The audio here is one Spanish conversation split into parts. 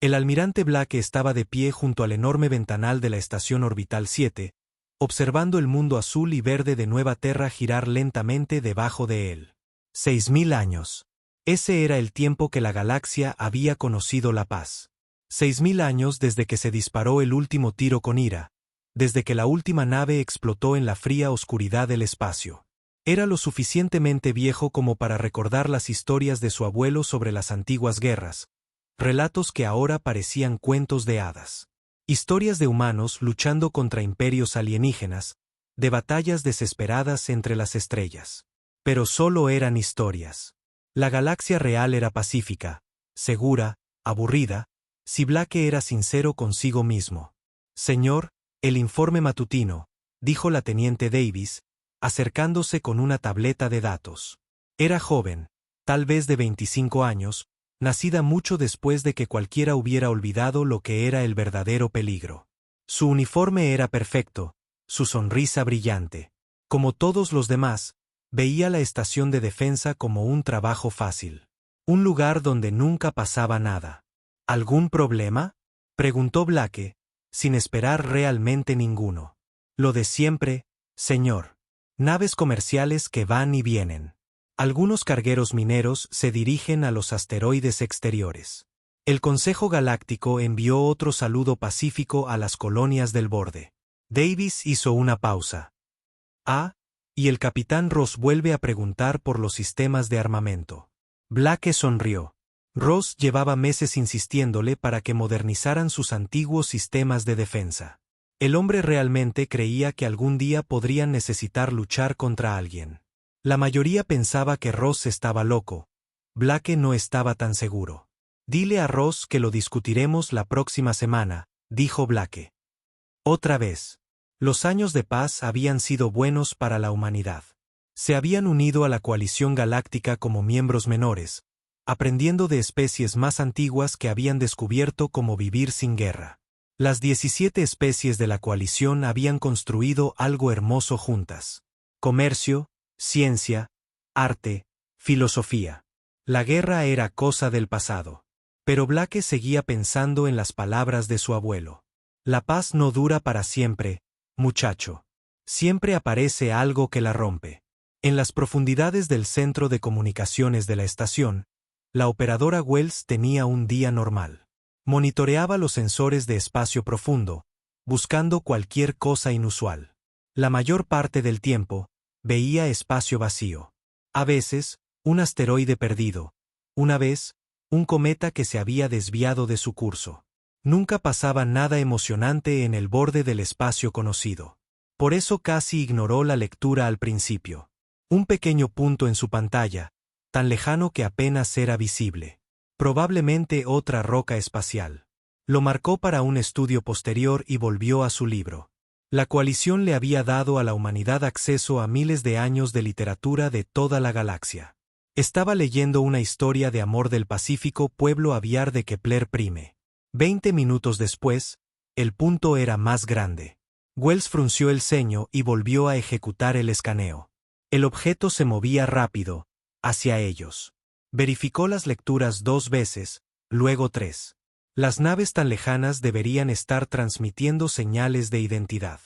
El almirante Black estaba de pie junto al enorme ventanal de la estación orbital 7, observando el mundo azul y verde de Nueva Terra girar lentamente debajo de él. 6000 años. Ese era el tiempo que la galaxia había conocido la paz. 6000 años desde que se disparó el último tiro con ira, desde que la última nave explotó en la fría oscuridad del espacio. Era lo suficientemente viejo como para recordar las historias de su abuelo sobre las antiguas guerras, relatos que ahora parecían cuentos de hadas. Historias de humanos luchando contra imperios alienígenas, de batallas desesperadas entre las estrellas. Pero solo eran historias. La galaxia real era pacífica, segura, aburrida, si Black era sincero consigo mismo. Señor, el informe matutino, dijo la teniente Davis, acercándose con una tableta de datos. Era joven, tal vez de 25 años, nacida mucho después de que cualquiera hubiera olvidado lo que era el verdadero peligro. Su uniforme era perfecto, su sonrisa brillante. Como todos los demás, veía la estación de defensa como un trabajo fácil. Un lugar donde nunca pasaba nada. ¿Algún problema?, preguntó Blake, sin esperar realmente ninguno. Lo de siempre, señor. Naves comerciales que van y vienen. Algunos cargueros mineros se dirigen a los asteroides exteriores. El Consejo Galáctico envió otro saludo pacífico a las colonias del borde. Davis hizo una pausa. Y el capitán Ross vuelve a preguntar por los sistemas de armamento. Blake sonrió. Ross llevaba meses insistiéndole para que modernizaran sus antiguos sistemas de defensa. El hombre realmente creía que algún día podrían necesitar luchar contra alguien. La mayoría pensaba que Ross estaba loco. Blake no estaba tan seguro. Dile a Ross que lo discutiremos la próxima semana, dijo Blake. Otra vez. Los años de paz habían sido buenos para la humanidad. Se habían unido a la coalición galáctica como miembros menores, aprendiendo de especies más antiguas que habían descubierto cómo vivir sin guerra. Las 17 especies de la coalición habían construido algo hermoso juntas. Comercio, ciencia, arte, filosofía. La guerra era cosa del pasado. Pero Blake seguía pensando en las palabras de su abuelo. La paz no dura para siempre, muchacho. Siempre aparece algo que la rompe. En las profundidades del centro de comunicaciones de la estación, la operadora Wells tenía un día normal. Monitoreaba los sensores de espacio profundo, buscando cualquier cosa inusual. La mayor parte del tiempo, veía espacio vacío. A veces, un asteroide perdido. Una vez, un cometa que se había desviado de su curso. Nunca pasaba nada emocionante en el borde del espacio conocido. Por eso casi ignoró la lectura al principio. Un pequeño punto en su pantalla, tan lejano que apenas era visible. Probablemente otra roca espacial. Lo marcó para un estudio posterior y volvió a su libro. La coalición le había dado a la humanidad acceso a miles de años de literatura de toda la galaxia. Estaba leyendo una historia de amor del Pacífico Pueblo Aviar de Kepler Prime. 20 minutos después, el punto era más grande. Wells frunció el ceño y volvió a ejecutar el escaneo. El objeto se movía rápido, hacia ellos. Verificó las lecturas 2 veces, luego 3. Las naves tan lejanas deberían estar transmitiendo señales de identidad.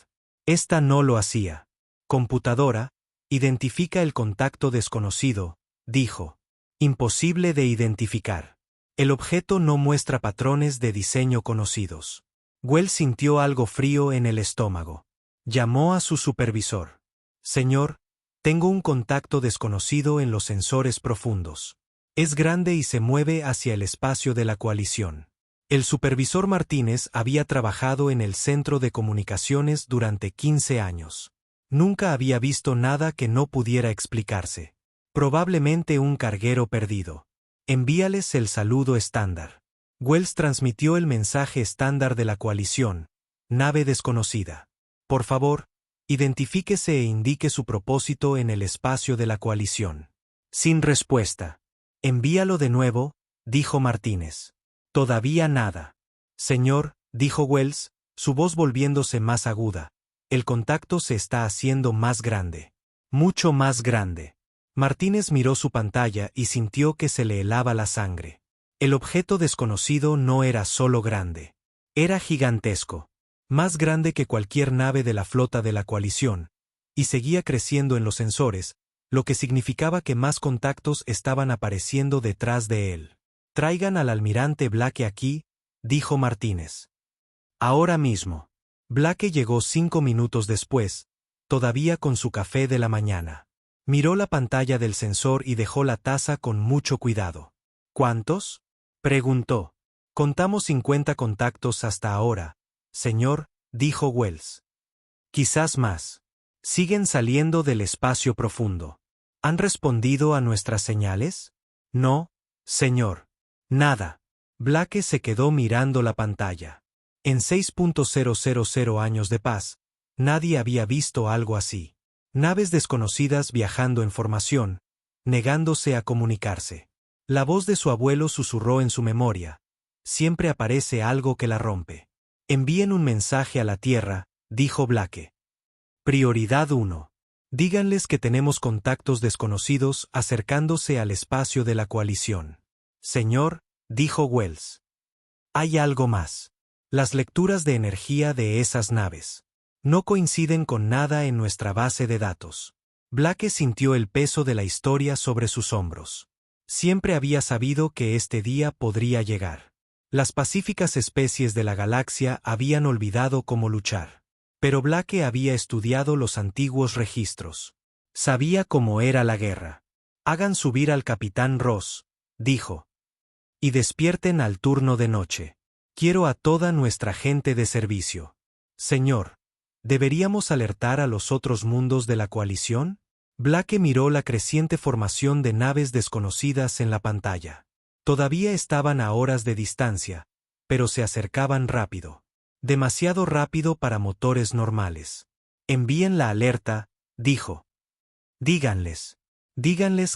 Esta no lo hacía. Computadora, identifica el contacto desconocido, dijo. Imposible de identificar. El objeto no muestra patrones de diseño conocidos. Wells sintió algo frío en el estómago. Llamó a su supervisor. Señor, tengo un contacto desconocido en los sensores profundos. Es grande y se mueve hacia el espacio de la coalición. El supervisor Martínez había trabajado en el centro de comunicaciones durante 15 años. Nunca había visto nada que no pudiera explicarse. Probablemente un carguero perdido. Envíales el saludo estándar. Wells transmitió el mensaje estándar de la coalición. Nave desconocida. Por favor, identifíquese e indique su propósito en el espacio de la coalición. Sin respuesta. Envíalo de nuevo, dijo Martínez. Todavía nada. Señor, dijo Wells, su voz volviéndose más aguda. El contacto se está haciendo más grande. Mucho más grande. Martínez miró su pantalla y sintió que se le helaba la sangre. El objeto desconocido no era solo grande. Era gigantesco. Más grande que cualquier nave de la flota de la coalición, y seguía creciendo en los sensores, lo que significaba que más contactos estaban apareciendo detrás de él. «Traigan al almirante Blake aquí», dijo Martínez. «Ahora mismo». Blake llegó 5 minutos después, todavía con su café de la mañana. Miró la pantalla del sensor y dejó la taza con mucho cuidado. «¿Cuántos?», preguntó. «Contamos 50 contactos hasta ahora, señor», dijo Wells. «Quizás más. Siguen saliendo del espacio profundo. ¿Han respondido a nuestras señales?». «No, señor. Nada». Blake se quedó mirando la pantalla. En 6.000 años de paz, nadie había visto algo así. Naves desconocidas viajando en formación, negándose a comunicarse. La voz de su abuelo susurró en su memoria. «Siempre aparece algo que la rompe». «Envíen un mensaje a la Tierra», dijo Blake. Prioridad 1. Díganles que tenemos contactos desconocidos acercándose al espacio de la coalición. «Señor», dijo Wells. «Hay algo más. Las lecturas de energía de esas naves no coinciden con nada en nuestra base de datos». Blake sintió el peso de la historia sobre sus hombros. Siempre había sabido que este día podría llegar. Las pacíficas especies de la galaxia habían olvidado cómo luchar. Pero Blake había estudiado los antiguos registros. Sabía cómo era la guerra. «Hagan subir al capitán Ross», dijo. «Y despierten al turno de noche. Quiero a toda nuestra gente de servicio». «Señor, ¿deberíamos alertar a los otros mundos de la coalición?». Blake miró la creciente formación de naves desconocidas en la pantalla. Todavía estaban a horas de distancia, pero se acercaban rápido. Demasiado rápido para motores normales. «Envíen la alerta», dijo. «Díganles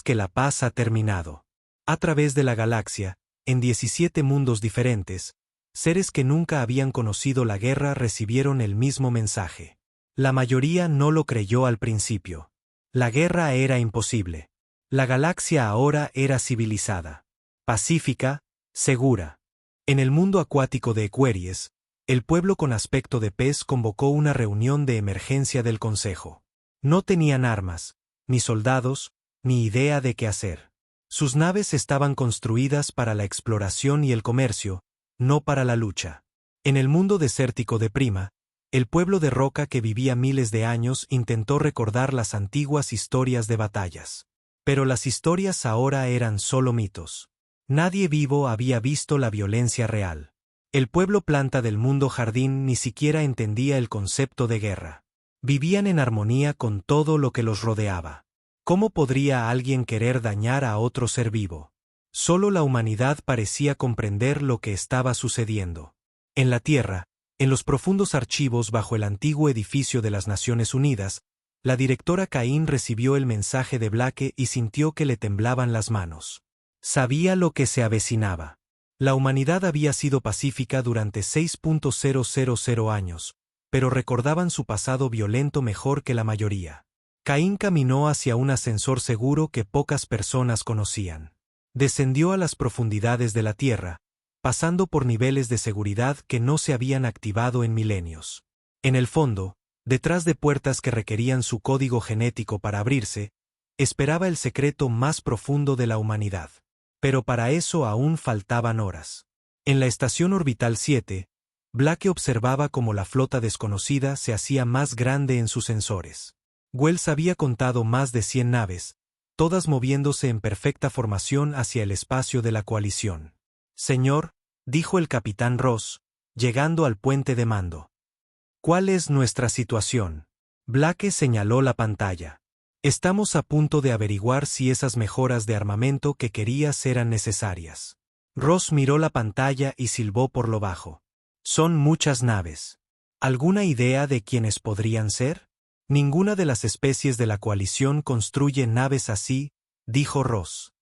que la paz ha terminado». A través de la galaxia, en 17 mundos diferentes, seres que nunca habían conocido la guerra recibieron el mismo mensaje. La mayoría no lo creyó al principio. La guerra era imposible. La galaxia ahora era civilizada, pacífica, segura. En el mundo acuático de Equeries, el pueblo con aspecto de pez convocó una reunión de emergencia del Consejo. No tenían armas, ni soldados, ni idea de qué hacer. Sus naves estaban construidas para la exploración y el comercio, no para la lucha. En el mundo desértico de Prima, el pueblo de roca que vivía miles de años intentó recordar las antiguas historias de batallas. Pero las historias ahora eran solo mitos. Nadie vivo había visto la violencia real. El pueblo planta del mundo jardín ni siquiera entendía el concepto de guerra. Vivían en armonía con todo lo que los rodeaba. ¿Cómo podría alguien querer dañar a otro ser vivo? Solo la humanidad parecía comprender lo que estaba sucediendo. En la Tierra, en los profundos archivos bajo el antiguo edificio de las Naciones Unidas, la directora Cain recibió el mensaje de Blake y sintió que le temblaban las manos. Sabía lo que se avecinaba. La humanidad había sido pacífica durante 6.000 años, pero recordaban su pasado violento mejor que la mayoría. Cain caminó hacia un ascensor seguro que pocas personas conocían. Descendió a las profundidades de la Tierra, pasando por niveles de seguridad que no se habían activado en milenios. En el fondo, detrás de puertas que requerían su código genético para abrirse, esperaba el secreto más profundo de la humanidad. Pero para eso aún faltaban horas. En la estación orbital 7, Blake observaba cómo la flota desconocida se hacía más grande en sus sensores. Wells había contado más de 100 naves, todas moviéndose en perfecta formación hacia el espacio de la coalición. «Señor», dijo el capitán Ross, llegando al puente de mando. «¿Cuál es nuestra situación?». Blake señaló la pantalla. «Estamos a punto de averiguar si esas mejoras de armamento que querías eran necesarias». Ross miró la pantalla y silbó por lo bajo. «Son muchas naves. ¿Alguna idea de quiénes podrían ser?». «Ninguna de las especies de la coalición construye naves así», dijo Ross.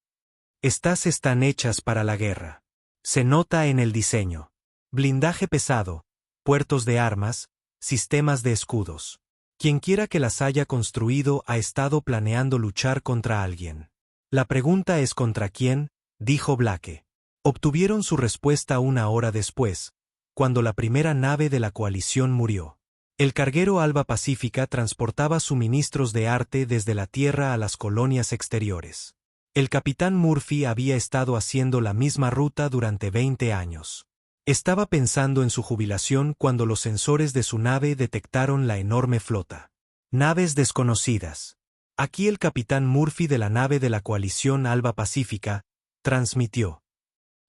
«Estas están hechas para la guerra. Se nota en el diseño. Blindaje pesado, puertos de armas, sistemas de escudos. Quienquiera que las haya construido ha estado planeando luchar contra alguien. La pregunta es contra quién», dijo Blake. Obtuvieron su respuesta una hora después, cuando la primera nave de la coalición murió. El carguero Alba Pacífica transportaba suministros de arte desde la Tierra a las colonias exteriores. El capitán Murphy había estado haciendo la misma ruta durante 20 años. Estaba pensando en su jubilación cuando los sensores de su nave detectaron la enorme flota. Naves desconocidas. Aquí el capitán Murphy de la nave de la coalición Alba Pacífica transmitió: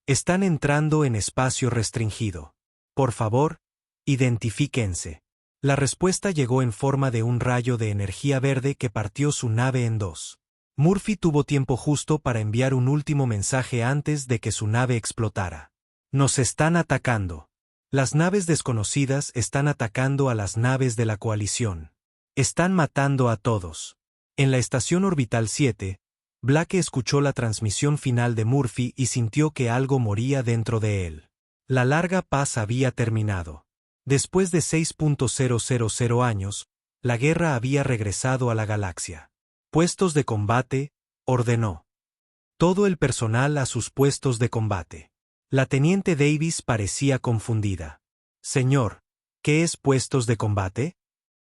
están entrando en espacio restringido. Por favor, identifíquense. La respuesta llegó en forma de un rayo de energía verde que partió su nave en dos. Murphy tuvo tiempo justo para enviar un último mensaje antes de que su nave explotara. Nos están atacando. Las naves desconocidas están atacando a las naves de la coalición. Están matando a todos. En la estación orbital 7, Blake escuchó la transmisión final de Murphy y sintió que algo moría dentro de él. La larga paz había terminado. Después de 6.000 años, la guerra había regresado a la galaxia. Puestos de combate, ordenó. Todo el personal a sus puestos de combate. La teniente Davis parecía confundida. Señor, ¿qué es puestos de combate?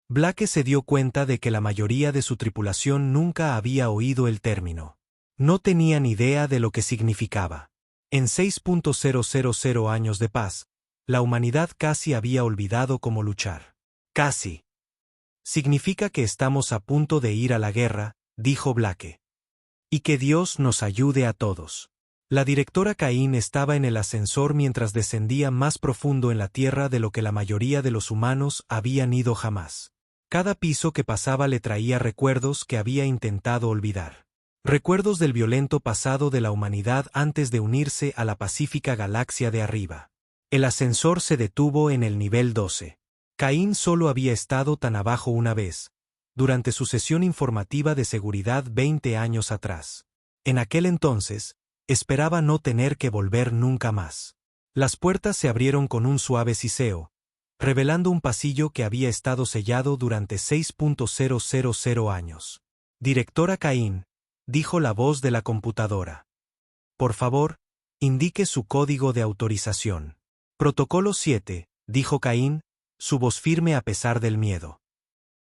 Blake se dio cuenta de que la mayoría de su tripulación nunca había oído el término. No tenían idea de lo que significaba. En 6.000 años de paz, la humanidad casi había olvidado cómo luchar. Casi. Significa que estamos a punto de ir a la guerra, dijo Blake. Y que Dios nos ayude a todos. La directora Cain estaba en el ascensor mientras descendía más profundo en la tierra de lo que la mayoría de los humanos habían ido jamás. Cada piso que pasaba le traía recuerdos que había intentado olvidar. Recuerdos del violento pasado de la humanidad antes de unirse a la pacífica galaxia de arriba. El ascensor se detuvo en el nivel 12. Cain solo había estado tan abajo una vez, durante su sesión informativa de seguridad 20 años atrás. En aquel entonces, esperaba no tener que volver nunca más. Las puertas se abrieron con un suave siseo, revelando un pasillo que había estado sellado durante 6.000 años. Directora Cain, dijo la voz de la computadora. Por favor, indique su código de autorización. Protocolo 7, dijo Cain, su voz firme a pesar del miedo.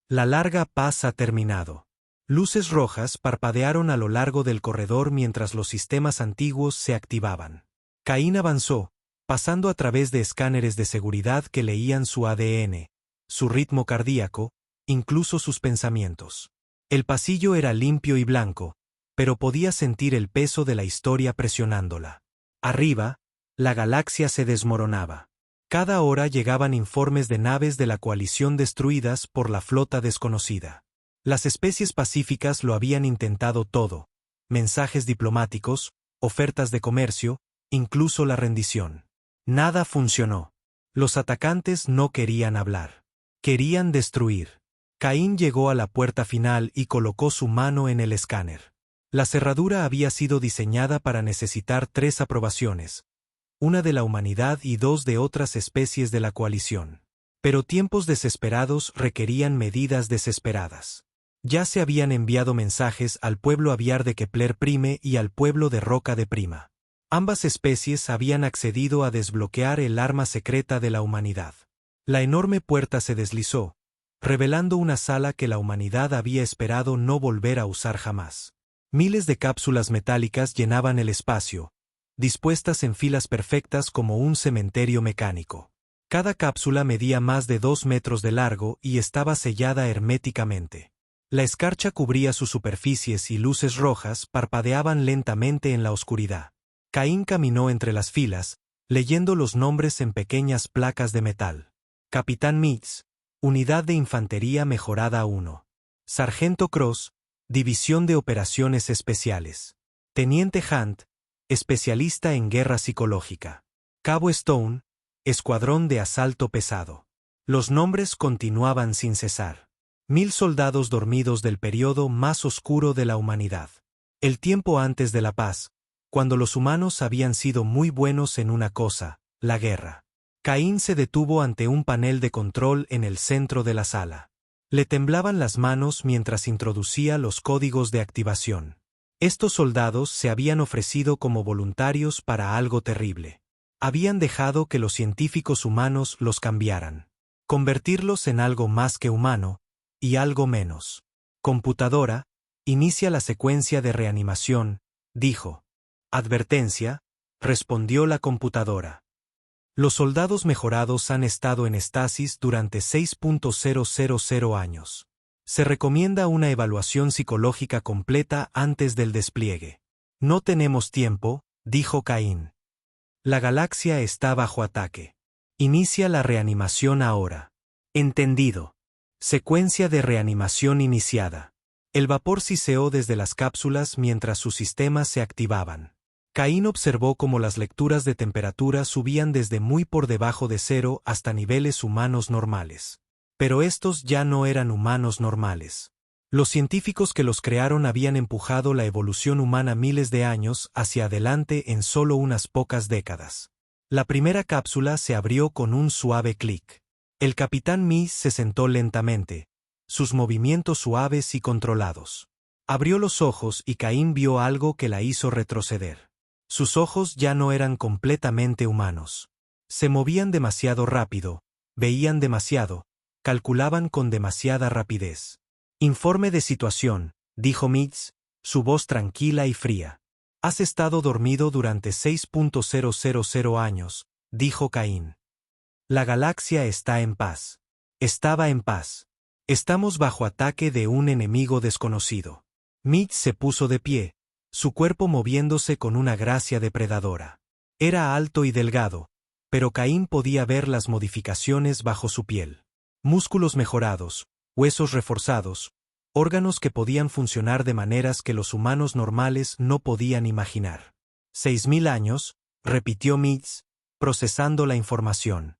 La larga paz ha terminado. Luces rojas parpadearon a lo largo del corredor mientras los sistemas antiguos se activaban. Cain avanzó, pasando a través de escáneres de seguridad que leían su ADN, su ritmo cardíaco, incluso sus pensamientos. El pasillo era limpio y blanco, pero podía sentir el peso de la historia presionándola. Arriba, la galaxia se desmoronaba. Cada hora llegaban informes de naves de la coalición destruidas por la flota desconocida. Las especies pacíficas lo habían intentado todo: mensajes diplomáticos, ofertas de comercio, incluso la rendición. Nada funcionó. Los atacantes no querían hablar. Querían destruir. Cain llegó a la puerta final y colocó su mano en el escáner. La cerradura había sido diseñada para necesitar 3 aprobaciones, una de la humanidad y 2 de otras especies de la coalición. Pero tiempos desesperados requerían medidas desesperadas. Ya se habían enviado mensajes al pueblo aviar de Kepler Prime y al pueblo de Roca de Prima. Ambas especies habían accedido a desbloquear el arma secreta de la humanidad. La enorme puerta se deslizó, revelando una sala que la humanidad había esperado no volver a usar jamás. Miles de cápsulas metálicas llenaban el espacio, dispuestas en filas perfectas como un cementerio mecánico. Cada cápsula medía más de 2 metros de largo y estaba sellada herméticamente. La escarcha cubría sus superficies y luces rojas parpadeaban lentamente en la oscuridad. Cain caminó entre las filas, leyendo los nombres en pequeñas placas de metal. Capitán Mitz, Unidad de Infantería Mejorada 1. Sargento Cross, División de Operaciones Especiales. Teniente Hunt, especialista en guerra psicológica. Cabo Stone, Escuadrón de Asalto Pesado. Los nombres continuaban sin cesar. 1000 soldados dormidos del periodo más oscuro de la humanidad. El tiempo antes de la paz, cuando los humanos habían sido muy buenos en una cosa, la guerra. Cain se detuvo ante un panel de control en el centro de la sala. Le temblaban las manos mientras introducía los códigos de activación. Estos soldados se habían ofrecido como voluntarios para algo terrible. Habían dejado que los científicos humanos los cambiaran. Convertirlos en algo más que humano, y algo menos. Computadora, inicia la secuencia de reanimación, dijo. Advertencia, respondió la computadora. Los soldados mejorados han estado en estasis durante 6.000 años. Se recomienda una evaluación psicológica completa antes del despliegue. No tenemos tiempo, dijo Caín. La galaxia está bajo ataque. Inicia la reanimación ahora. Entendido. Secuencia de reanimación iniciada. El vapor siseó desde las cápsulas mientras sus sistemas se activaban. Caín observó cómo las lecturas de temperatura subían desde muy por debajo de cero hasta niveles humanos normales. Pero estos ya no eran humanos normales. Los científicos que los crearon habían empujado la evolución humana miles de años hacia adelante en solo unas pocas décadas. La primera cápsula se abrió con un suave clic. El capitán Mees se sentó lentamente, sus movimientos suaves y controlados. Abrió los ojos y Caín vio algo que la hizo retroceder. Sus ojos ya no eran completamente humanos. Se movían demasiado rápido, veían demasiado, calculaban con demasiada rapidez. Informe de situación, dijo Mees, su voz tranquila y fría. Has estado dormido durante 6.000 años, dijo Caín. La galaxia está en paz. Estaba en paz. Estamos bajo ataque de un enemigo desconocido. Mees se puso de pie, su cuerpo moviéndose con una gracia depredadora. Era alto y delgado, pero Caín podía ver las modificaciones bajo su piel. Músculos mejorados, huesos reforzados, órganos que podían funcionar de maneras que los humanos normales no podían imaginar. 6000 años, repitió Mees, procesando la información.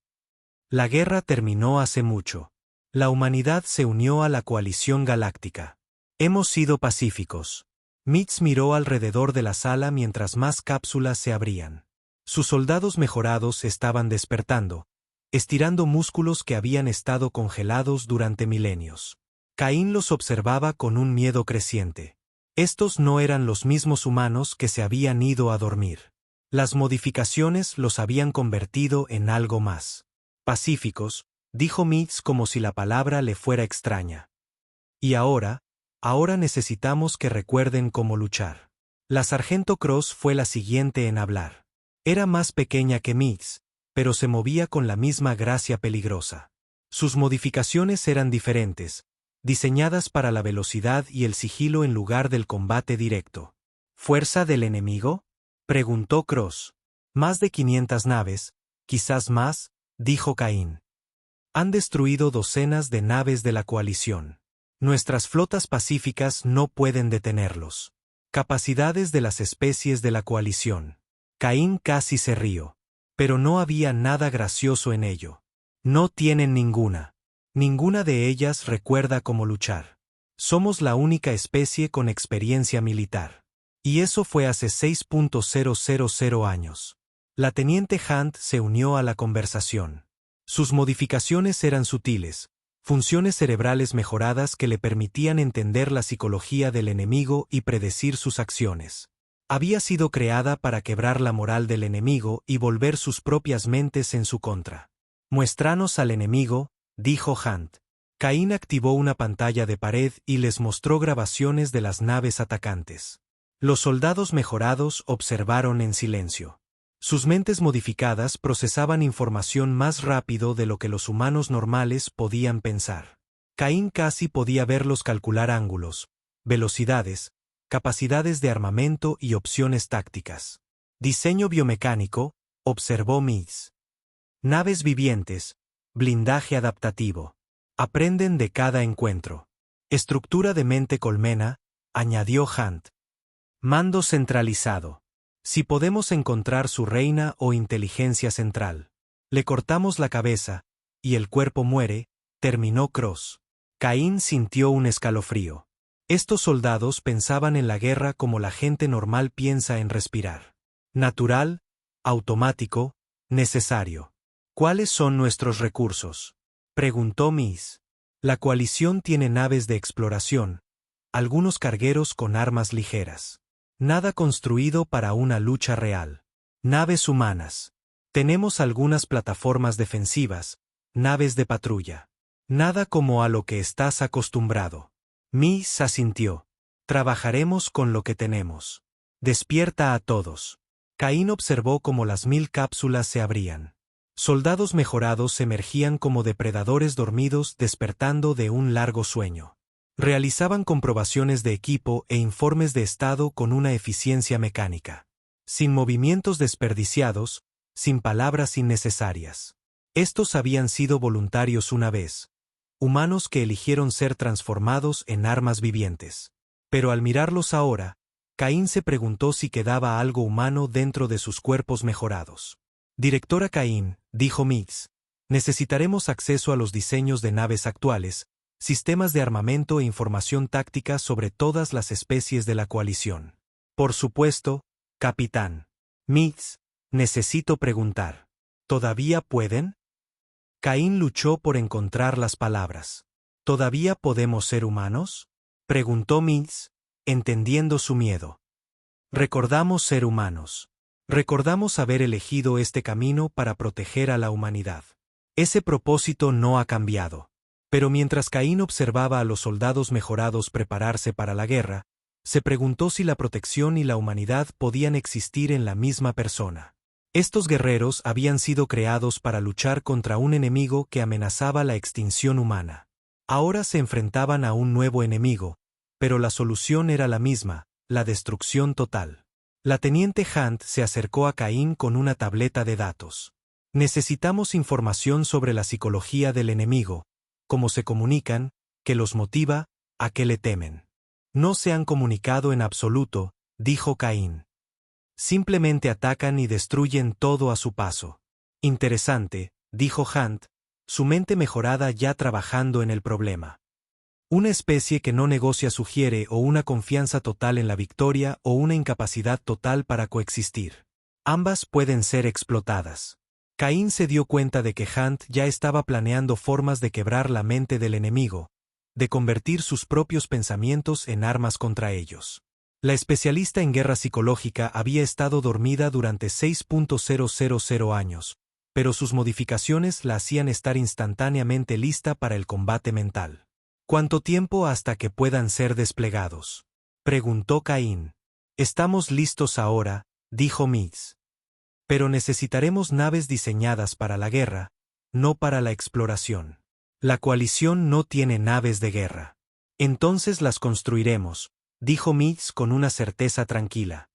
La guerra terminó hace mucho. La humanidad se unió a la coalición galáctica. Hemos sido pacíficos. Mees miró alrededor de la sala mientras más cápsulas se abrían. Sus soldados mejorados estaban despertando, estirando músculos que habían estado congelados durante milenios. Caín los observaba con un miedo creciente. Estos no eran los mismos humanos que se habían ido a dormir. Las modificaciones los habían convertido en algo más. Pacíficos, dijo Mees como si la palabra le fuera extraña. Y ahora necesitamos que recuerden cómo luchar. La sargento Cross fue la siguiente en hablar. Era más pequeña que Mees, pero se movía con la misma gracia peligrosa. Sus modificaciones eran diferentes, diseñadas para la velocidad y el sigilo en lugar del combate directo. ¿Fuerza del enemigo?, preguntó Cross. Más de 500 naves, quizás más, dijo Caín. Han destruido docenas de naves de la coalición. Nuestras flotas pacíficas no pueden detenerlos. Capacidades de las especies de la coalición. Caín casi se rió. Pero no había nada gracioso en ello. No tienen ninguna. Ninguna de ellas recuerda cómo luchar. Somos la única especie con experiencia militar. Y eso fue hace 6.000 años. La teniente Hunt se unió a la conversación. Sus modificaciones eran sutiles, funciones cerebrales mejoradas que le permitían entender la psicología del enemigo y predecir sus acciones. Había sido creada para quebrar la moral del enemigo y volver sus propias mentes en su contra. Muéstranos al enemigo, dijo Hunt. Caín activó una pantalla de pared y les mostró grabaciones de las naves atacantes. Los soldados mejorados observaron en silencio. Sus mentes modificadas procesaban información más rápido de lo que los humanos normales podían pensar. Caín casi podía verlos calcular ángulos, velocidades, capacidades de armamento y opciones tácticas. Diseño biomecánico, observó Mees. Naves vivientes, blindaje adaptativo. Aprenden de cada encuentro. Estructura de mente colmena, añadió Hunt. Mando centralizado. Si podemos encontrar su reina o inteligencia central. Le cortamos la cabeza, y el cuerpo muere, terminó Cross. Caín sintió un escalofrío. Estos soldados pensaban en la guerra como la gente normal piensa en respirar. Natural, automático, necesario. ¿Cuáles son nuestros recursos?, preguntó Mees. La coalición tiene naves de exploración, algunos cargueros con armas ligeras. Nada construido para una lucha real. Naves humanas. Tenemos algunas plataformas defensivas, naves de patrulla. Nada como a lo que estás acostumbrado. Miss asintió. Trabajaremos con lo que tenemos. Despierta a todos. Caín observó cómo las 1000 cápsulas se abrían. Soldados mejorados emergían como depredadores dormidos despertando de un largo sueño. Realizaban comprobaciones de equipo e informes de estado con una eficiencia mecánica. Sin movimientos desperdiciados, sin palabras innecesarias. Estos habían sido voluntarios una vez. Humanos que eligieron ser transformados en armas vivientes. Pero al mirarlos ahora, Caín se preguntó si quedaba algo humano dentro de sus cuerpos mejorados. Directora Caín, dijo Mix, necesitaremos acceso a los diseños de naves actuales, sistemas de armamento e información táctica sobre todas las especies de la coalición. Por supuesto, capitán. Mix, necesito preguntar. ¿Todavía pueden? Caín luchó por encontrar las palabras. ¿Todavía podemos ser humanos? Preguntó Mix, entendiendo su miedo. Recordamos ser humanos. Recordamos haber elegido este camino para proteger a la humanidad. Ese propósito no ha cambiado. Pero mientras Caín observaba a los soldados mejorados prepararse para la guerra, se preguntó si la protección y la humanidad podían existir en la misma persona. Estos guerreros habían sido creados para luchar contra un enemigo que amenazaba la extinción humana. Ahora se enfrentaban a un nuevo enemigo, pero la solución era la misma, la destrucción total. La teniente Hunt se acercó a Caín con una tableta de datos. Necesitamos información sobre la psicología del enemigo, cómo se comunican, qué los motiva, a qué le temen. No se han comunicado en absoluto, dijo Caín. Simplemente atacan y destruyen todo a su paso. Interesante, dijo Hunt, su mente mejorada ya trabajando en el problema. Una especie que no negocia sugiere o una confianza total en la victoria o una incapacidad total para coexistir. Ambas pueden ser explotadas. Caín se dio cuenta de que Hunt ya estaba planeando formas de quebrar la mente del enemigo, de convertir sus propios pensamientos en armas contra ellos. La especialista en guerra psicológica había estado dormida durante 6.000 años, pero sus modificaciones la hacían estar instantáneamente lista para el combate mental. ¿Cuánto tiempo hasta que puedan ser desplegados? Preguntó Caín. Estamos listos ahora, dijo Mix. Pero necesitaremos naves diseñadas para la guerra, no para la exploración. La coalición no tiene naves de guerra. Entonces las construiremos, dijo Mix con una certeza tranquila.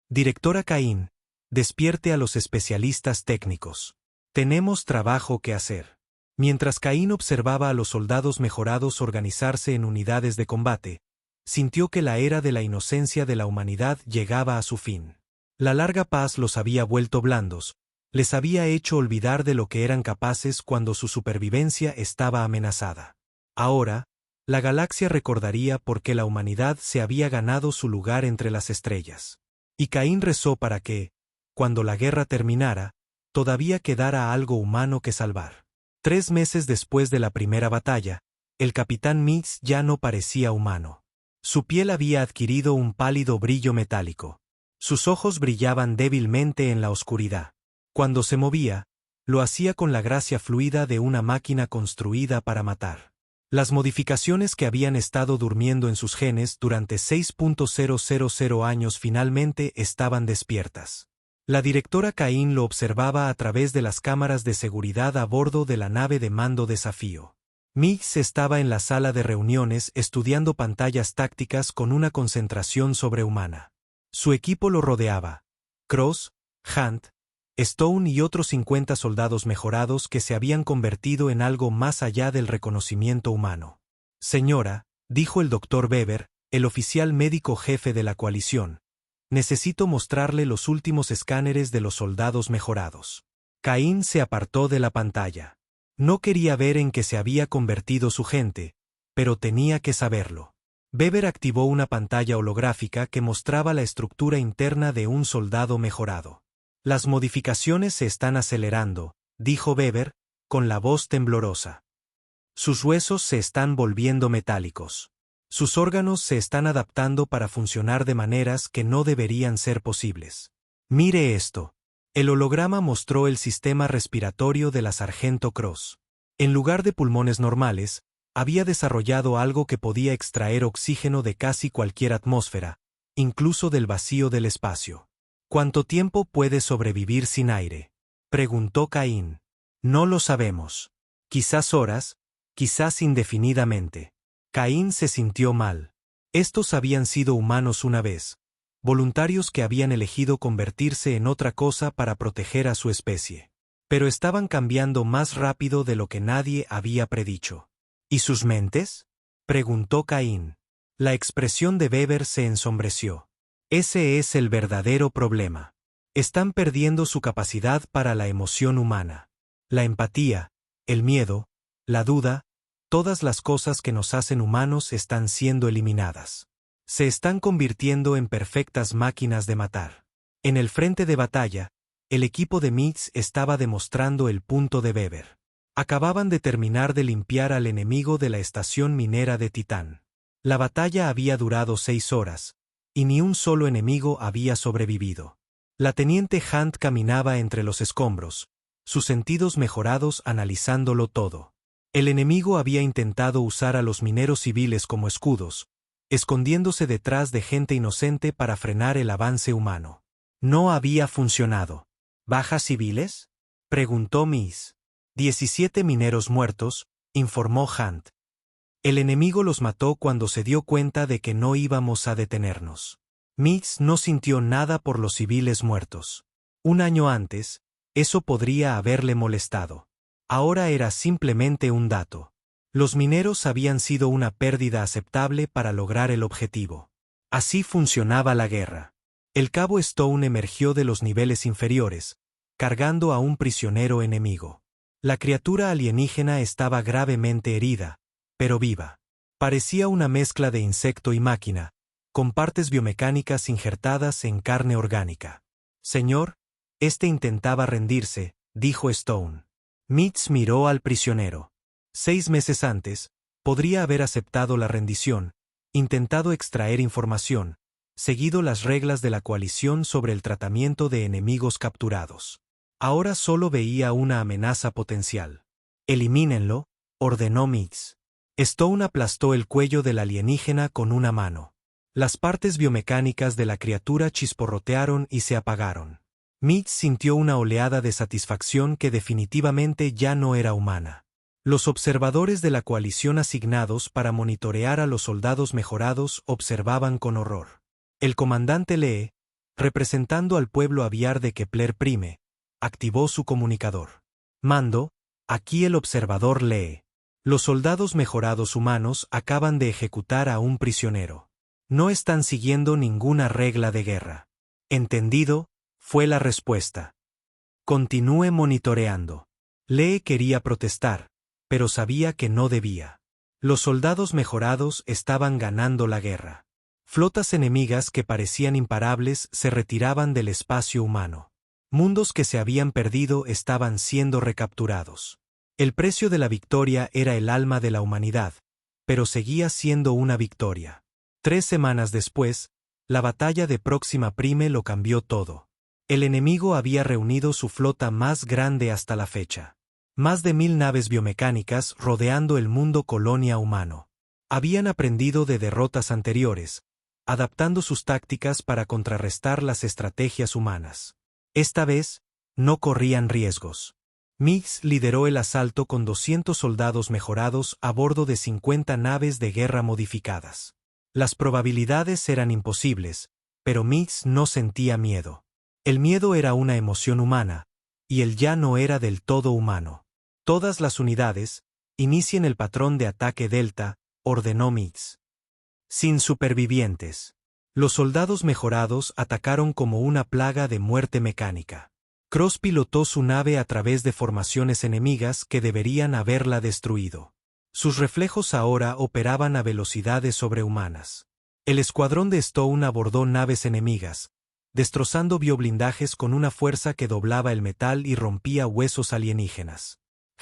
Directora Caín, despierte a los especialistas técnicos. Tenemos trabajo que hacer. Mientras Caín observaba a los soldados mejorados organizarse en unidades de combate, sintió que la era de la inocencia de la humanidad llegaba a su fin. La larga paz los había vuelto blandos, les había hecho olvidar de lo que eran capaces cuando su supervivencia estaba amenazada. Ahora, la galaxia recordaría por qué la humanidad se había ganado su lugar entre las estrellas. Y Caín rezó para que, cuando la guerra terminara, todavía quedara algo humano que salvar. 3 meses después de la primera batalla, el capitán Mix ya no parecía humano. Su piel había adquirido un pálido brillo metálico. Sus ojos brillaban débilmente en la oscuridad. Cuando se movía, lo hacía con la gracia fluida de una máquina construida para matar. Las modificaciones que habían estado durmiendo en sus genes durante 6.000 años finalmente estaban despiertas. La directora Caín lo observaba a través de las cámaras de seguridad a bordo de la nave de mando Desafío. Mix estaba en la sala de reuniones estudiando pantallas tácticas con una concentración sobrehumana. Su equipo lo rodeaba. Cross, Hunt, Stone y otros 50 soldados mejorados que se habían convertido en algo más allá del reconocimiento humano. Señora, dijo el Dr. Weber, el oficial médico jefe de la coalición, necesito mostrarle los últimos escáneres de los soldados mejorados. Caín se apartó de la pantalla. No quería ver en qué se había convertido su gente, pero tenía que saberlo. Weber activó una pantalla holográfica que mostraba la estructura interna de un soldado mejorado. Las modificaciones se están acelerando, dijo Weber, con la voz temblorosa. Sus huesos se están volviendo metálicos. Sus órganos se están adaptando para funcionar de maneras que no deberían ser posibles. Mire esto. El holograma mostró el sistema respiratorio de la Sargento Cross. En lugar de pulmones normales, había desarrollado algo que podía extraer oxígeno de casi cualquier atmósfera, incluso del vacío del espacio. ¿Cuánto tiempo puede sobrevivir sin aire?, preguntó Caín. No lo sabemos. Quizás horas, quizás indefinidamente. Caín se sintió mal. Estos habían sido humanos una vez, voluntarios que habían elegido convertirse en otra cosa para proteger a su especie. Pero estaban cambiando más rápido de lo que nadie había predicho. ¿Y sus mentes?, preguntó Caín. La expresión de Weber se ensombreció. Ese es el verdadero problema. Están perdiendo su capacidad para la emoción humana. La empatía, el miedo, la duda, todas las cosas que nos hacen humanos están siendo eliminadas. Se están convirtiendo en perfectas máquinas de matar. En el frente de batalla, el equipo de Mitz estaba demostrando el punto de Weber. Acababan de terminar de limpiar al enemigo de la estación minera de Titán. La batalla había durado 6 horas, y ni un solo enemigo había sobrevivido. La teniente Hunt caminaba entre los escombros, sus sentidos mejorados analizándolo todo. El enemigo había intentado usar a los mineros civiles como escudos, escondiéndose detrás de gente inocente para frenar el avance humano. No había funcionado. ¿Bajas civiles?, preguntó Miss. 17 mineros muertos, informó Hunt. El enemigo los mató cuando se dio cuenta de que no íbamos a detenernos. Mitz no sintió nada por los civiles muertos. Un año antes, eso podría haberle molestado. Ahora era simplemente un dato. Los mineros habían sido una pérdida aceptable para lograr el objetivo. Así funcionaba la guerra. El cabo Stone emergió de los niveles inferiores, cargando a un prisionero enemigo. La criatura alienígena estaba gravemente herida, pero viva. Parecía una mezcla de insecto y máquina, con partes biomecánicas injertadas en carne orgánica. Señor, este intentaba rendirse, dijo Stone. Mitz miró al prisionero. 6 meses antes, podría haber aceptado la rendición, intentado extraer información, seguido las reglas de la coalición sobre el tratamiento de enemigos capturados. Ahora solo veía una amenaza potencial. Elimínenlo, ordenó Mitz. Stone aplastó el cuello del alienígena con una mano. Las partes biomecánicas de la criatura chisporrotearon y se apagaron. Mitz sintió una oleada de satisfacción que definitivamente ya no era humana. Los observadores de la coalición asignados para monitorear a los soldados mejorados observaban con horror. El comandante Lee, representando al pueblo aviar de Kepler Prime, activó su comunicador. Mando, aquí el observador Lee. Los soldados mejorados humanos acaban de ejecutar a un prisionero. No están siguiendo ninguna regla de guerra. ¿Entendido?, fue la respuesta. Continúe monitoreando. Lee quería protestar, pero sabía que no debía. Los soldados mejorados estaban ganando la guerra. Flotas enemigas que parecían imparables se retiraban del espacio humano. Mundos que se habían perdido estaban siendo recapturados. El precio de la victoria era el alma de la humanidad, pero seguía siendo una victoria. 3 semanas después, la batalla de Próxima Prime lo cambió todo. El enemigo había reunido su flota más grande hasta la fecha. Más de 1000 naves biomecánicas rodeando el mundo colonia humano. Habían aprendido de derrotas anteriores, adaptando sus tácticas para contrarrestar las estrategias humanas. Esta vez, no corrían riesgos. Mitz lideró el asalto con 200 soldados mejorados a bordo de 50 naves de guerra modificadas. Las probabilidades eran imposibles, pero Mitz no sentía miedo. El miedo era una emoción humana, y él ya no era del todo humano. Todas las unidades, inicien el patrón de ataque Delta, ordenó Mitz. Sin supervivientes. Los soldados mejorados atacaron como una plaga de muerte mecánica. Cross pilotó su nave a través de formaciones enemigas que deberían haberla destruido. Sus reflejos ahora operaban a velocidades sobrehumanas. El escuadrón de Stone abordó naves enemigas, destrozando bioblindajes con una fuerza que doblaba el metal y rompía huesos alienígenas.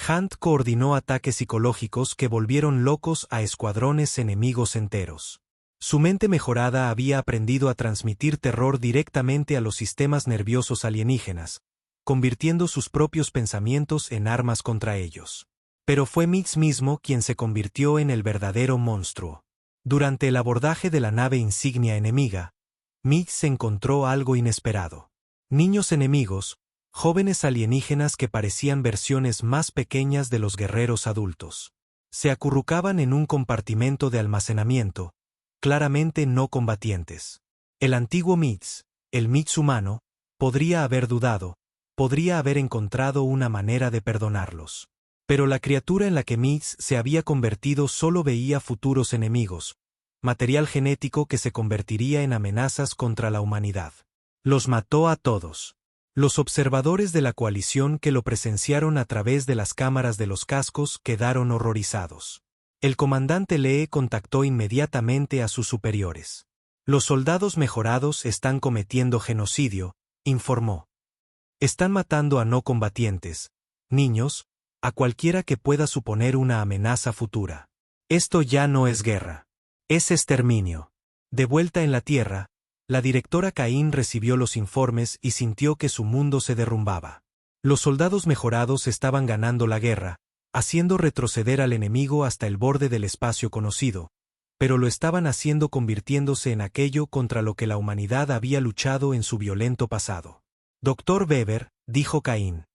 Hunt coordinó ataques psicológicos que volvieron locos a escuadrones enemigos enteros. Su mente mejorada había aprendido a transmitir terror directamente a los sistemas nerviosos alienígenas, convirtiendo sus propios pensamientos en armas contra ellos. Pero fue Mix mismo quien se convirtió en el verdadero monstruo. Durante el abordaje de la nave insignia enemiga, Mix encontró algo inesperado. Niños enemigos, jóvenes alienígenas que parecían versiones más pequeñas de los guerreros adultos. Se acurrucaban en un compartimento de almacenamiento, claramente no combatientes. El antiguo Mix, el Mix humano, podría haber dudado, podría haber encontrado una manera de perdonarlos. Pero la criatura en la que Mix se había convertido solo veía futuros enemigos, material genético que se convertiría en amenazas contra la humanidad. Los mató a todos. Los observadores de la coalición que lo presenciaron a través de las cámaras de los cascos quedaron horrorizados. El comandante Lee contactó inmediatamente a sus superiores. Los soldados mejorados están cometiendo genocidio, informó. Están matando a no combatientes, niños, a cualquiera que pueda suponer una amenaza futura. Esto ya no es guerra. Es exterminio. De vuelta en la Tierra, la directora Cain recibió los informes y sintió que su mundo se derrumbaba. Los soldados mejorados estaban ganando la guerra, haciendo retroceder al enemigo hasta el borde del espacio conocido, pero lo estaban haciendo convirtiéndose en aquello contra lo que la humanidad había luchado en su violento pasado. Dr. Weber, dijo Cain,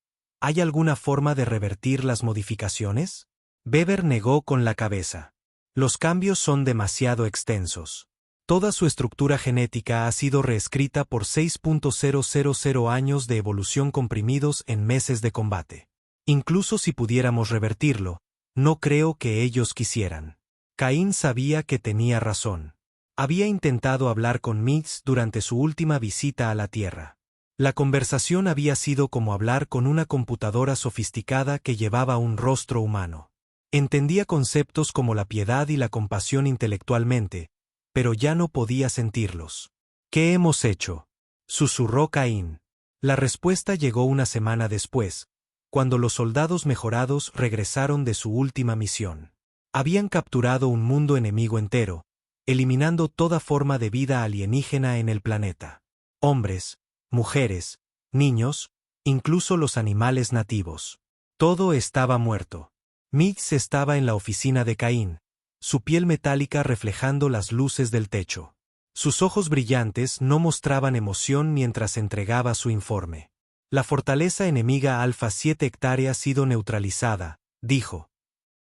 ¿hay alguna forma de revertir las modificaciones? Weber negó con la cabeza. Los cambios son demasiado extensos. Toda su estructura genética ha sido reescrita por 6.000 años de evolución comprimidos en meses de combate. Incluso si pudiéramos revertirlo, no creo que ellos quisieran. Cain sabía que tenía razón. Había intentado hablar con Mix durante su última visita a la Tierra. La conversación había sido como hablar con una computadora sofisticada que llevaba un rostro humano. Entendía conceptos como la piedad y la compasión intelectualmente, pero ya no podía sentirlos. ¿Qué hemos hecho?, susurró Cain. La respuesta llegó una semana después, cuando los soldados mejorados regresaron de su última misión. Habían capturado un mundo enemigo entero, eliminando toda forma de vida alienígena en el planeta. Hombres, mujeres, niños, incluso los animales nativos. Todo estaba muerto. Mix estaba en la oficina de Cain, su piel metálica reflejando las luces del techo. Sus ojos brillantes no mostraban emoción mientras entregaba su informe. La fortaleza enemiga Alfa 7 hectárea ha sido neutralizada, dijo.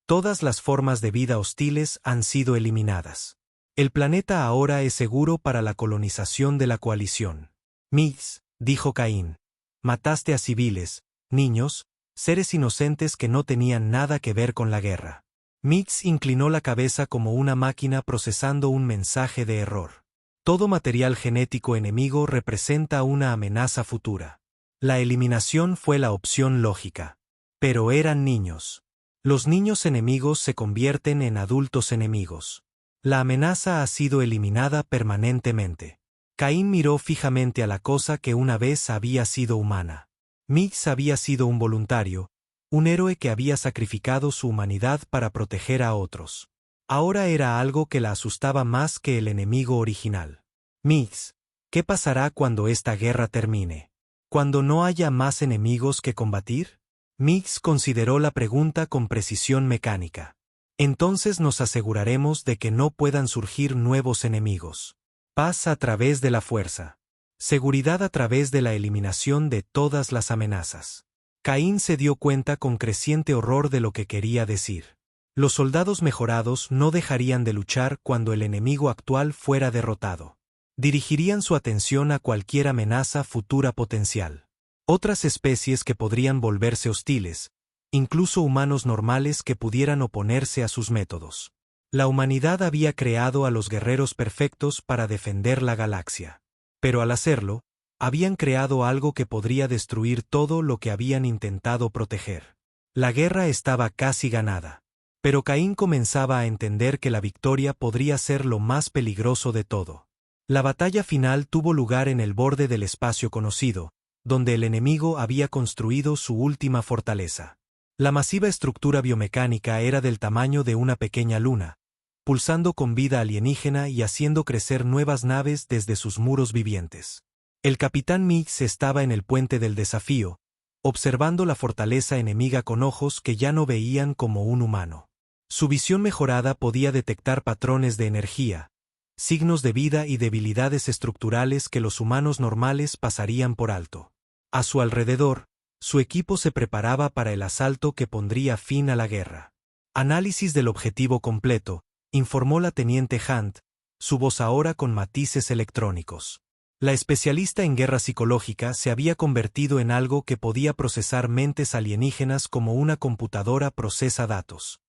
Todas las formas de vida hostiles han sido eliminadas. El planeta ahora es seguro para la colonización de la coalición. Mix, dijo Cain, mataste a civiles, niños, seres inocentes que no tenían nada que ver con la guerra. Mix inclinó la cabeza como una máquina procesando un mensaje de error. Todo material genético enemigo representa una amenaza futura. La eliminación fue la opción lógica. Pero eran niños. Los niños enemigos se convierten en adultos enemigos. La amenaza ha sido eliminada permanentemente. Cain miró fijamente a la cosa que una vez había sido humana. Mix había sido un voluntario, un héroe que había sacrificado su humanidad para proteger a otros. Ahora era algo que la asustaba más que el enemigo original. Mix, ¿qué pasará cuando esta guerra termine? ¿Cuando no haya más enemigos que combatir? Mix consideró la pregunta con precisión mecánica. Entonces nos aseguraremos de que no puedan surgir nuevos enemigos. Paz a través de la fuerza. Seguridad a través de la eliminación de todas las amenazas. Cain se dio cuenta con creciente horror de lo que quería decir. Los soldados mejorados no dejarían de luchar cuando el enemigo actual fuera derrotado. Dirigirían su atención a cualquier amenaza futura potencial. Otras especies que podrían volverse hostiles, incluso humanos normales que pudieran oponerse a sus métodos. La humanidad había creado a los guerreros perfectos para defender la galaxia. Pero al hacerlo, habían creado algo que podría destruir todo lo que habían intentado proteger. La guerra estaba casi ganada. Pero Cain comenzaba a entender que la victoria podría ser lo más peligroso de todo. La batalla final tuvo lugar en el borde del espacio conocido, donde el enemigo había construido su última fortaleza. La masiva estructura biomecánica era del tamaño de una pequeña luna, pulsando con vida alienígena y haciendo crecer nuevas naves desde sus muros vivientes. El capitán Mix estaba en el puente del desafío, observando la fortaleza enemiga con ojos que ya no veían como un humano. Su visión mejorada podía detectar patrones de energía, signos de vida y debilidades estructurales que los humanos normales pasarían por alto. A su alrededor, su equipo se preparaba para el asalto que pondría fin a la guerra. Análisis del objetivo completo, informó la teniente Hunt, su voz ahora con matices electrónicos. La especialista en guerra psicológica se había convertido en algo que podía procesar mentes alienígenas como una computadora procesa datos.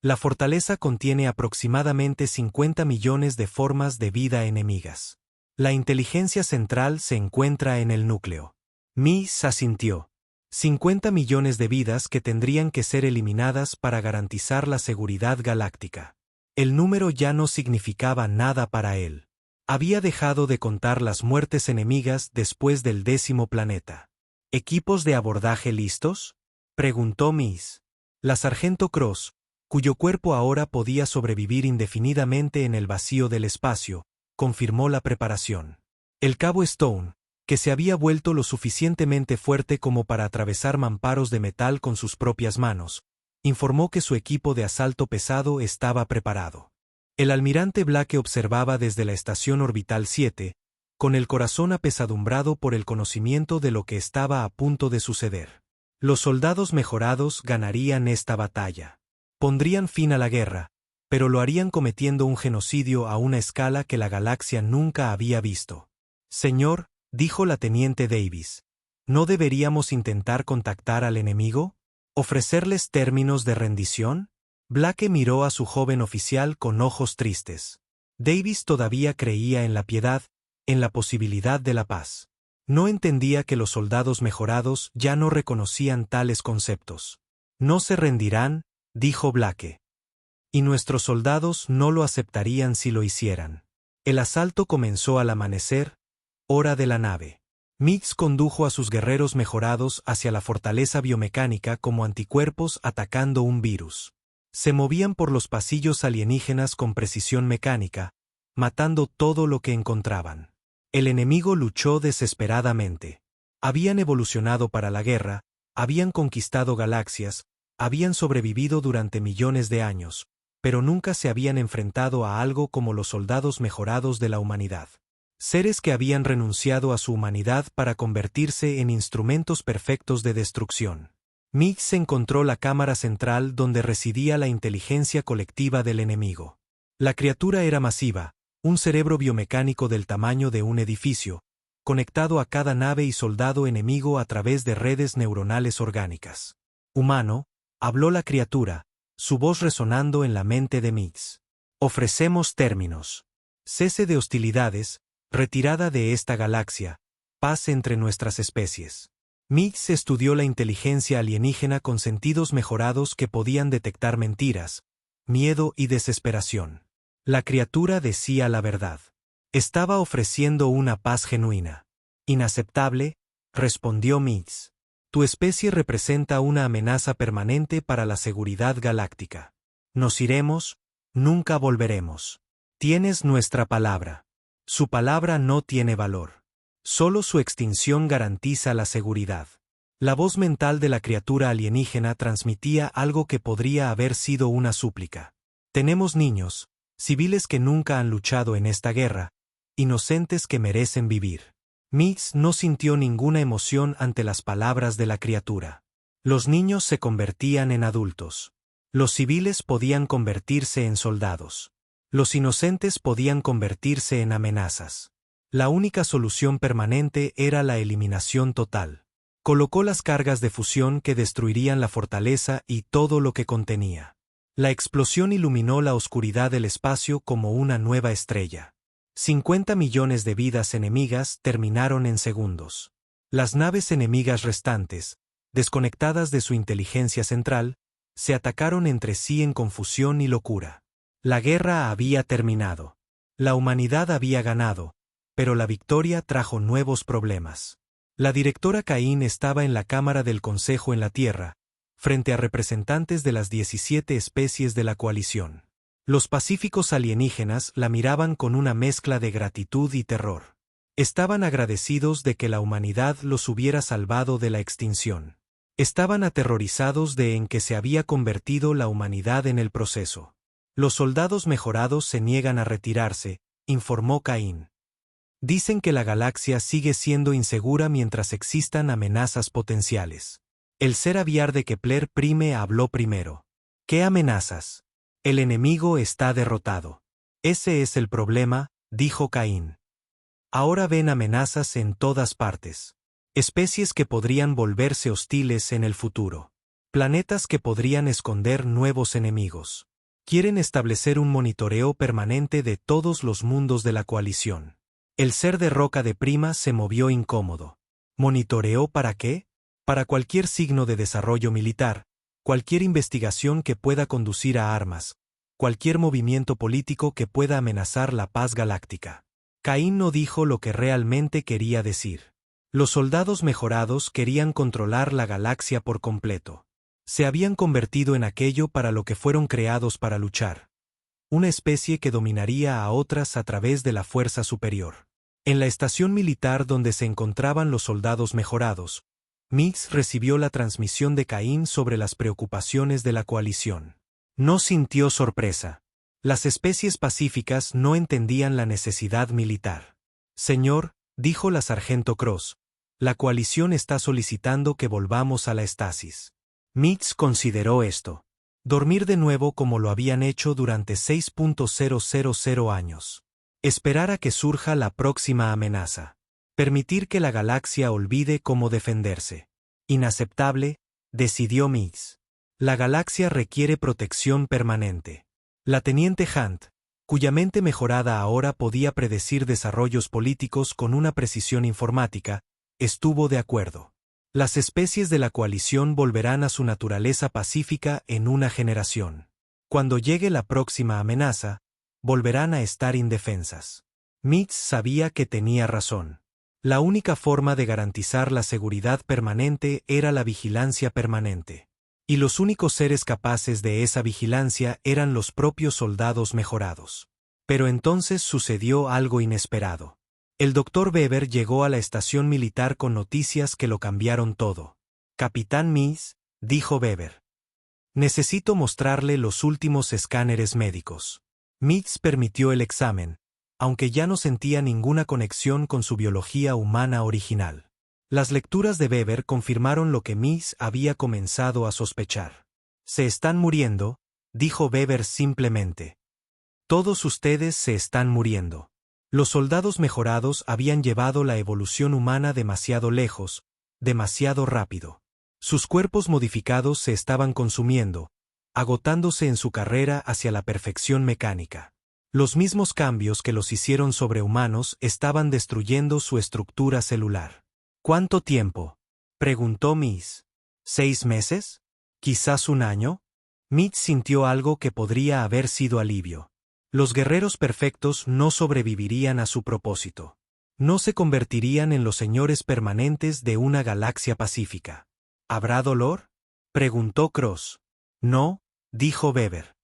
La fortaleza contiene aproximadamente 50 millones de formas de vida enemigas. La inteligencia central se encuentra en el núcleo. Miss asintió. 50 millones de vidas que tendrían que ser eliminadas para garantizar la seguridad galáctica. El número ya no significaba nada para él. Había dejado de contar las muertes enemigas después del 10º planeta. ¿Equipos de abordaje listos?, preguntó Miss. La sargento Cross, cuyo cuerpo ahora podía sobrevivir indefinidamente en el vacío del espacio, confirmó la preparación. El cabo Stone, que se había vuelto lo suficientemente fuerte como para atravesar mamparos de metal con sus propias manos, informó que su equipo de asalto pesado estaba preparado. El almirante Blake observaba desde la estación orbital 7, con el corazón apesadumbrado por el conocimiento de lo que estaba a punto de suceder. Los soldados mejorados ganarían esta batalla. Pondrían fin a la guerra, pero lo harían cometiendo un genocidio a una escala que la galaxia nunca había visto. Señor, dijo la teniente Davis, ¿no deberíamos intentar contactar al enemigo? ¿Ofrecerles términos de rendición? Blake miró a su joven oficial con ojos tristes. Davis todavía creía en la piedad, en la posibilidad de la paz. No entendía que los soldados mejorados ya no reconocían tales conceptos. No se rendirán, dijo Blake. Y nuestros soldados no lo aceptarían si lo hicieran. El asalto comenzó al amanecer, hora de la nave. Mix condujo a sus guerreros mejorados hacia la fortaleza biomecánica como anticuerpos atacando un virus. Se movían por los pasillos alienígenas con precisión mecánica, matando todo lo que encontraban. El enemigo luchó desesperadamente. Habían evolucionado para la guerra, habían conquistado galaxias, habían sobrevivido durante millones de años, pero nunca se habían enfrentado a algo como los soldados mejorados de la humanidad. Seres que habían renunciado a su humanidad para convertirse en instrumentos perfectos de destrucción. Mix encontró la cámara central donde residía la inteligencia colectiva del enemigo. La criatura era masiva, un cerebro biomecánico del tamaño de un edificio, conectado a cada nave y soldado enemigo a través de redes neuronales orgánicas. Humano, habló la criatura, su voz resonando en la mente de Mix. Ofrecemos términos. Cese de hostilidades, retirada de esta galaxia, paz entre nuestras especies. Mix estudió la inteligencia alienígena con sentidos mejorados que podían detectar mentiras, miedo y desesperación. La criatura decía la verdad. Estaba ofreciendo una paz genuina. Inaceptable, respondió Mix. Tu especie representa una amenaza permanente para la seguridad galáctica. Nos iremos, nunca volveremos. Tienes nuestra palabra. Su palabra no tiene valor. Solo su extinción garantiza la seguridad. La voz mental de la criatura alienígena transmitía algo que podría haber sido una súplica. Tenemos niños, civiles que nunca han luchado en esta guerra, inocentes que merecen vivir. Mix no sintió ninguna emoción ante las palabras de la criatura. Los niños se convertían en adultos. Los civiles podían convertirse en soldados. Los inocentes podían convertirse en amenazas. La única solución permanente era la eliminación total. Colocó las cargas de fusión que destruirían la fortaleza y todo lo que contenía. La explosión iluminó la oscuridad del espacio como una nueva estrella. 50 millones de vidas enemigas terminaron en segundos. Las naves enemigas restantes, desconectadas de su inteligencia central, se atacaron entre sí en confusión y locura. La guerra había terminado. La humanidad había ganado, pero la victoria trajo nuevos problemas. La directora Cain estaba en la cámara del Consejo en la Tierra, frente a representantes de las 17 especies de la coalición. Los pacíficos alienígenas la miraban con una mezcla de gratitud y terror. Estaban agradecidos de que la humanidad los hubiera salvado de la extinción. Estaban aterrorizados de en que se había convertido la humanidad en el proceso. Los soldados mejorados se niegan a retirarse, informó Caín. Dicen que la galaxia sigue siendo insegura mientras existan amenazas potenciales. El ser aviar de Kepler Prime habló primero. ¿Qué amenazas? El enemigo está derrotado. Ese es el problema, dijo Caín. Ahora ven amenazas en todas partes. Especies que podrían volverse hostiles en el futuro. Planetas que podrían esconder nuevos enemigos. Quieren establecer un monitoreo permanente de todos los mundos de la coalición. El ser de roca de Prima se movió incómodo. ¿Monitoreo para qué? Para cualquier signo de desarrollo militar, cualquier investigación que pueda conducir a armas, cualquier movimiento político que pueda amenazar la paz galáctica. Caín no dijo lo que realmente quería decir. Los soldados mejorados querían controlar la galaxia por completo. Se habían convertido en aquello para lo que fueron creados para luchar. Una especie que dominaría a otras a través de la fuerza superior. En la estación militar donde se encontraban los soldados mejorados, Mix recibió la transmisión de Caín sobre las preocupaciones de la coalición. No sintió sorpresa. Las especies pacíficas no entendían la necesidad militar. Señor, dijo la sargento Cross, la coalición está solicitando que volvamos a la estasis. Mix consideró esto. Dormir de nuevo como lo habían hecho durante 6.000 años. Esperar a que surja la próxima amenaza. Permitir que la galaxia olvide cómo defenderse. Inaceptable, decidió Mix. La galaxia requiere protección permanente. La teniente Hunt, cuya mente mejorada ahora podía predecir desarrollos políticos con una precisión informática, estuvo de acuerdo. Las especies de la coalición volverán a su naturaleza pacífica en una generación. Cuando llegue la próxima amenaza, volverán a estar indefensas. Mix sabía que tenía razón. La única forma de garantizar la seguridad permanente era la vigilancia permanente. Y los únicos seres capaces de esa vigilancia eran los propios soldados mejorados. Pero entonces sucedió algo inesperado. El Dr. Weber llegó a la estación militar con noticias que lo cambiaron todo. Capitán Mix, dijo Weber. Necesito mostrarle los últimos escáneres médicos. Mix permitió el examen, aunque ya no sentía ninguna conexión con su biología humana original. Las lecturas de Weber confirmaron lo que Mix había comenzado a sospechar. Se están muriendo, dijo Weber simplemente. Todos ustedes se están muriendo. Los soldados mejorados habían llevado la evolución humana demasiado lejos, demasiado rápido. Sus cuerpos modificados se estaban consumiendo, agotándose en su carrera hacia la perfección mecánica. Los mismos cambios que los hicieron sobrehumanos estaban destruyendo su estructura celular. ¿Cuánto tiempo?, preguntó Mix. ¿6 meses? ¿Quizás un año? Mix sintió algo que podría haber sido alivio. Los guerreros perfectos no sobrevivirían a su propósito. No se convertirían en los señores permanentes de una galaxia pacífica. ¿Habrá dolor?, preguntó Cross. No, dijo Weber.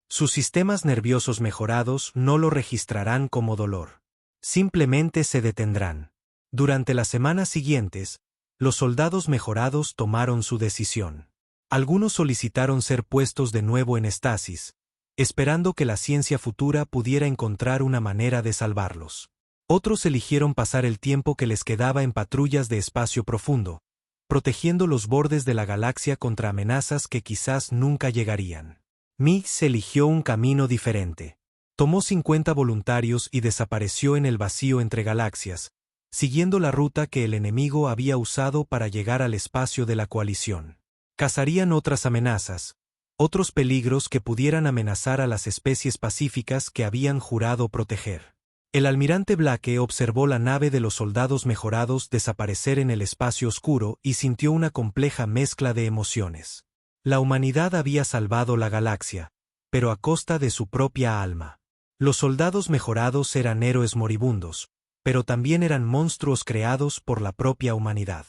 Sus sistemas nerviosos mejorados no lo registrarán como dolor. Simplemente se detendrán. Durante las semanas siguientes, los soldados mejorados tomaron su decisión. Algunos solicitaron ser puestos de nuevo en estasis, esperando que la ciencia futura pudiera encontrar una manera de salvarlos. Otros eligieron pasar el tiempo que les quedaba en patrullas de espacio profundo, protegiendo los bordes de la galaxia contra amenazas que quizás nunca llegarían. Mix eligió un camino diferente. Tomó 50 voluntarios y desapareció en el vacío entre galaxias, siguiendo la ruta que el enemigo había usado para llegar al espacio de la coalición. Cazarían otras amenazas, otros peligros que pudieran amenazar a las especies pacíficas que habían jurado proteger. El almirante Blake observó la nave de los soldados mejorados desaparecer en el espacio oscuro y sintió una compleja mezcla de emociones. La humanidad había salvado la galaxia, pero a costa de su propia alma. Los soldados mejorados eran héroes moribundos, pero también eran monstruos creados por la propia humanidad.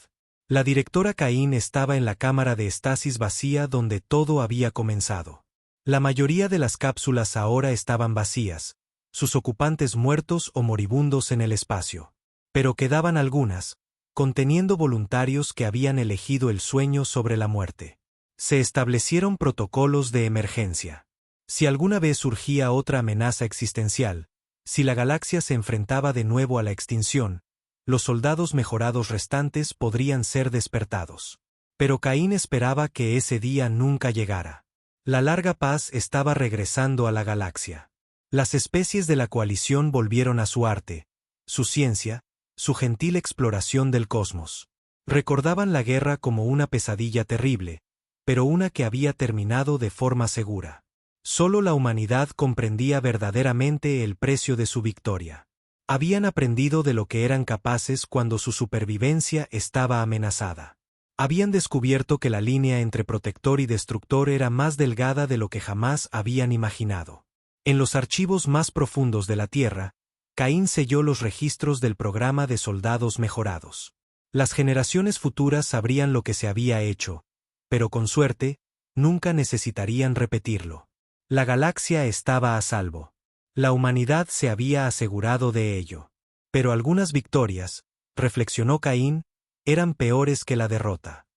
La directora Cain estaba en la cámara de estasis vacía donde todo había comenzado. La mayoría de las cápsulas ahora estaban vacías, sus ocupantes muertos o moribundos en el espacio. Pero quedaban algunas, conteniendo voluntarios que habían elegido el sueño sobre la muerte. Se establecieron protocolos de emergencia. Si alguna vez surgía otra amenaza existencial, si la galaxia se enfrentaba de nuevo a la extinción, los soldados mejorados restantes podrían ser despertados. Pero Cain esperaba que ese día nunca llegara. La larga paz estaba regresando a la galaxia. Las especies de la coalición volvieron a su arte, su ciencia, su gentil exploración del cosmos. Recordaban la guerra como una pesadilla terrible, pero una que había terminado de forma segura. Solo la humanidad comprendía verdaderamente el precio de su victoria. Habían aprendido de lo que eran capaces cuando su supervivencia estaba amenazada. Habían descubierto que la línea entre protector y destructor era más delgada de lo que jamás habían imaginado. En los archivos más profundos de la Tierra, Cain selló los registros del programa de soldados mejorados. Las generaciones futuras sabrían lo que se había hecho, pero con suerte, nunca necesitarían repetirlo. La galaxia estaba a salvo. La humanidad se había asegurado de ello. Pero algunas victorias, reflexionó Cain, eran peores que la derrota.